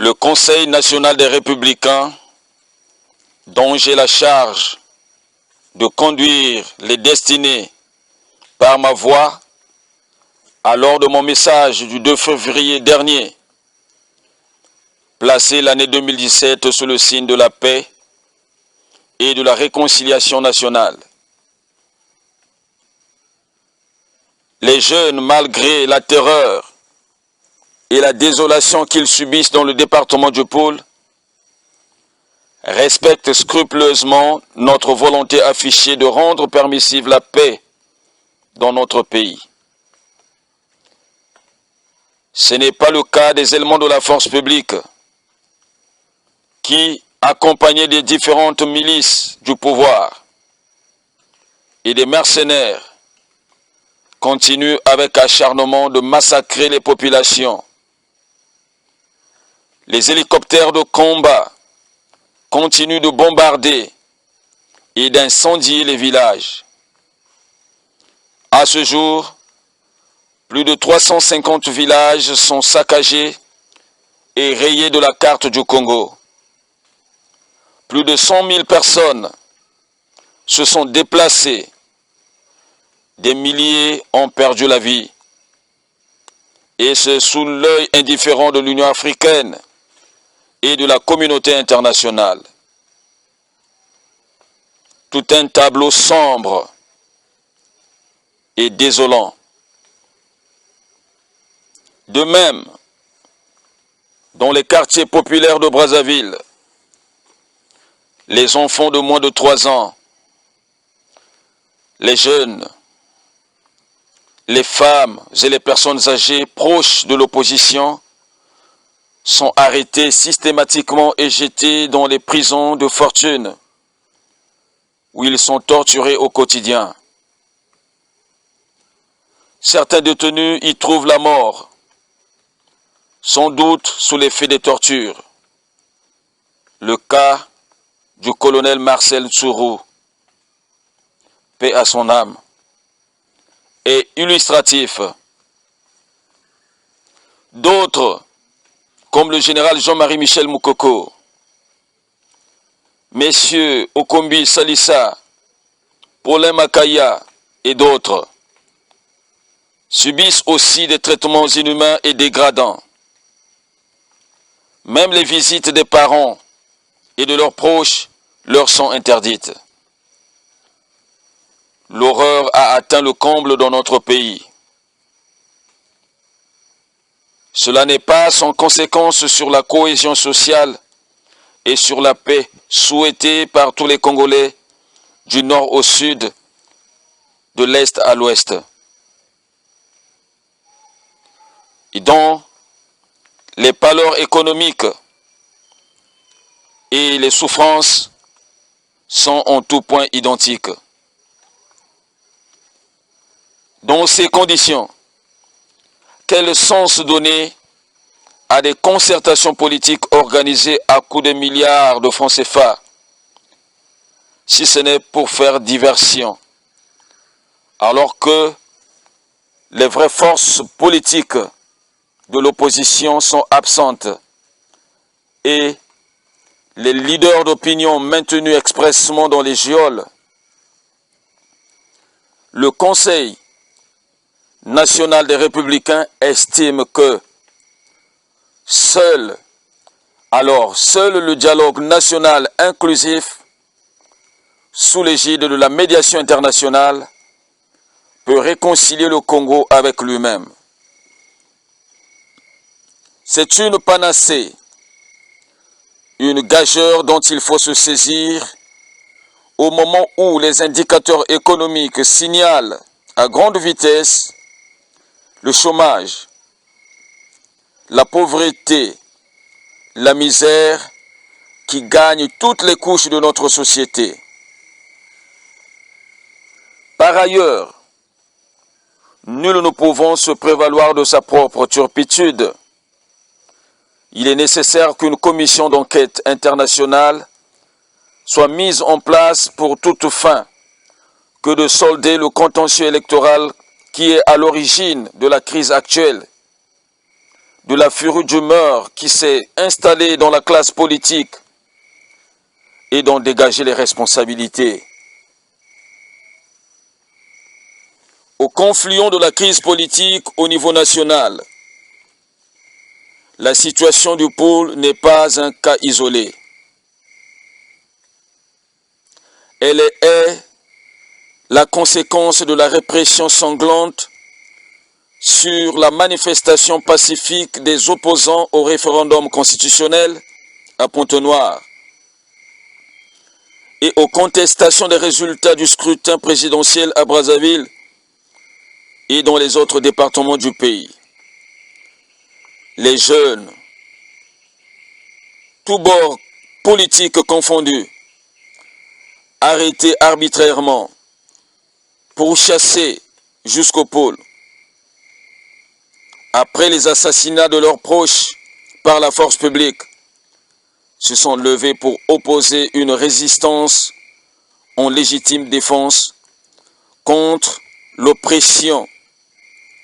Le Conseil national des Républicains, dont j'ai la charge de conduire les destinées par ma voix, a lors de mon message du 2 février dernier, placé l'année 2017 sous le signe de la paix et de la réconciliation nationale. Les jeunes, malgré la terreur et la désolation qu'ils subissent dans le département du Pôle, respectent scrupuleusement notre volonté affichée de rendre permissive la paix dans notre pays. Ce n'est pas le cas des éléments de la force publique qui, accompagnés des différentes milices du pouvoir et des mercenaires, continuent avec acharnement de massacrer les populations. Les hélicoptères de combat continuent de bombarder et d'incendier les villages. À ce jour, plus de 350 villages sont saccagés et rayés de la carte du Congo. Plus de 100 000 personnes se sont déplacées. Des milliers ont perdu la vie. Et c'est sous l'œil indifférent de l'Union africaine et de la communauté internationale. Tout un tableau sombre et désolant. De même, dans les quartiers populaires de Brazzaville, les enfants de moins de 3 ans, les jeunes, les femmes et les personnes âgées proches de l'opposition sont arrêtés systématiquement et jetés dans les prisons de fortune où ils sont torturés au quotidien. Certains détenus y trouvent la mort, sans doute sous l'effet des tortures. Le cas du colonel Marcel Tsuru, paix à son âme, est illustratif. D'autres, comme le général Jean-Marie Michel Moukoko, messieurs Okombi Salissa, Paulin Makaya et d'autres, subissent aussi des traitements inhumains et dégradants. Même les visites des parents et de leurs proches leur sont interdites. L'horreur a atteint le comble dans notre pays. Cela n'est pas sans conséquence sur la cohésion sociale et sur la paix souhaitée par tous les Congolais du nord au sud, de l'est à l'ouest. Et dont les pâleurs économiques et les souffrances sont en tout point identiques. Dans ces conditions, quel sens donner à des concertations politiques organisées à coups de milliards de francs CFA, si ce n'est pour faire diversion, alors que les vraies forces politiques de l'opposition sont absentes et les leaders d'opinion maintenus expressément dans les geôles? Le Conseil national des Républicains estime que seul le dialogue national inclusif sous l'égide de la médiation internationale peut réconcilier le Congo avec lui-même. C'est une panacée, une gageure dont il faut se saisir au moment où les indicateurs économiques signalent à grande vitesse le chômage, la pauvreté, la misère qui gagnent toutes les couches de notre société. Par ailleurs, nul ne pouvant se prévaloir de sa propre turpitude, il est nécessaire qu'une commission d'enquête internationale soit mise en place pour toute fin que de solder le contentieux électoral qui est à l'origine de la crise actuelle, de la fureur d'humeur qui s'est installée dans la classe politique et d'en dégager les responsabilités. Au confluent de la crise politique au niveau national, la situation du pôle n'est pas un cas isolé. Elle est la conséquence de la répression sanglante sur la manifestation pacifique des opposants au référendum constitutionnel à Pointe-Noire et aux contestations des résultats du scrutin présidentiel à Brazzaville et dans les autres départements du pays. Les jeunes, tous bords politiques confondus, arrêtés arbitrairement, pourchassés jusqu'au pôle, après les assassinats de leurs proches par la force publique, se sont levés pour opposer une résistance en légitime défense contre l'oppression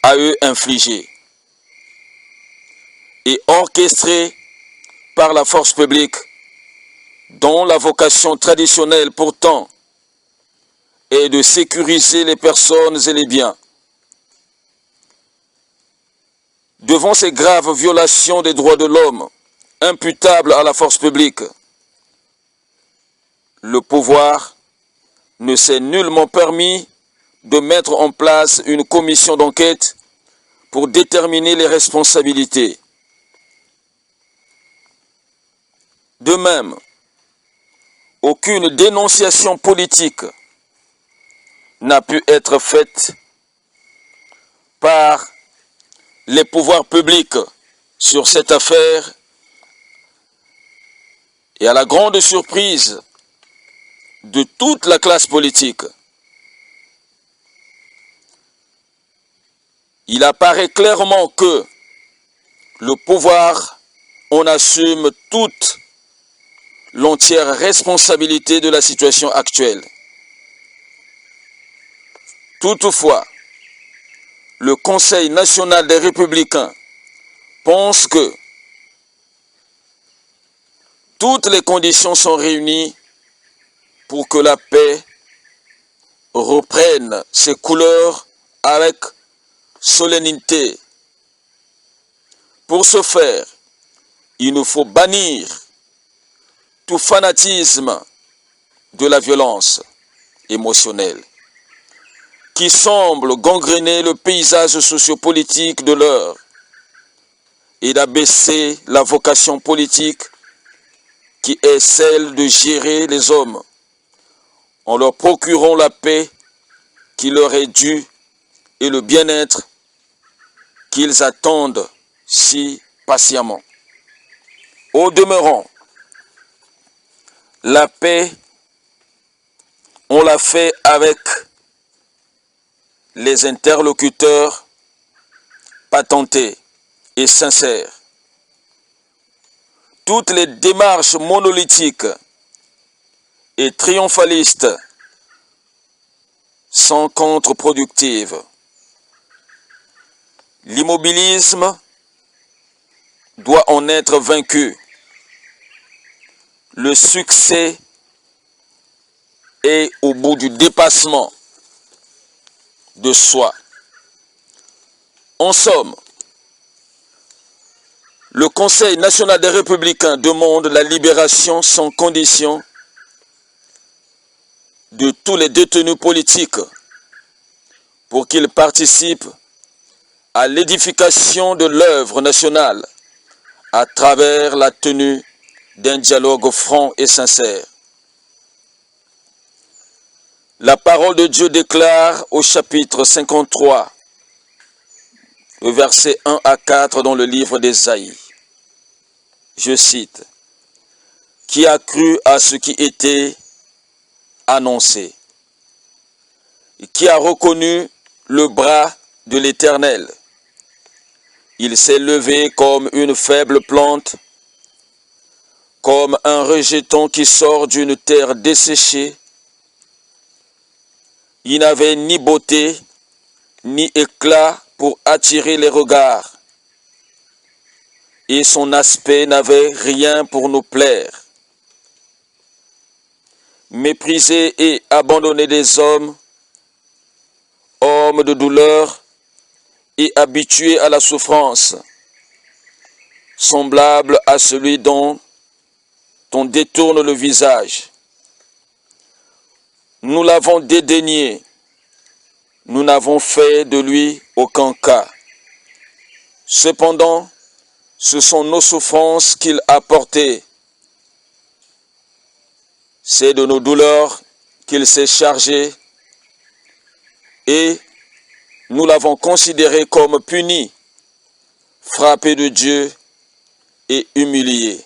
à eux infligée et orchestrée par la force publique, dont la vocation traditionnelle pourtant est de sécuriser les personnes et les biens. Devant ces graves violations des droits de l'homme imputables à la force publique, le pouvoir ne s'est nullement permis de mettre en place une commission d'enquête pour déterminer les responsabilités. De même, aucune dénonciation politique n'a pu être faite par les pouvoirs publics sur cette affaire et à la grande surprise de toute la classe politique, il apparaît clairement que le pouvoir en assume toute l'entière responsabilité de la situation actuelle. Toutefois, le Conseil national des Républicains pense que toutes les conditions sont réunies pour que la paix reprenne ses couleurs avec solennité. Pour ce faire, il nous faut bannir tout fanatisme de la violence émotionnelle qui semble gangréner le paysage sociopolitique de l'heure et d'abaisser la vocation politique qui est celle de gérer les hommes en leur procurant la paix qui leur est due et le bien-être qu'ils attendent si patiemment. Au demeurant, la paix, on l'a fait avec les interlocuteurs patentés et sincères. Toutes les démarches monolithiques et triomphalistes sont contre-productives. L'immobilisme doit en être vaincu. Le succès est au bout du dépassement de soi. En somme, le Conseil national des Républicains demande la libération sans condition de tous les détenus politiques pour qu'ils participent à l'édification de l'œuvre nationale à travers la tenue d'un dialogue franc et sincère. La parole de Dieu déclare au chapitre 53, le verset 1 à 4 dans le livre d'Ésaïe. Je cite, « Qui a cru à ce qui était annoncé, et qui a reconnu le bras de l'Éternel. Il s'est levé comme une faible plante, comme un rejeton qui sort d'une terre desséchée. Il n'avait ni beauté, ni éclat pour attirer les regards. et son aspect n'avait rien pour nous plaire. Méprisé et abandonné des hommes, homme de douleur et habitué à la souffrance, semblable à celui dont on détourne le visage. Nous l'avons dédaigné, nous n'avons fait de lui aucun cas. Cependant, ce sont nos souffrances qu'il a portées. C'est de nos douleurs qu'il s'est chargé et nous l'avons considéré comme puni, frappé de Dieu et humilié.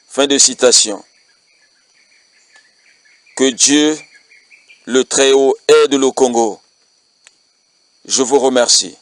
Fin de citation. Que Dieu, le Très-Haut, aide le Congo. Je vous remercie.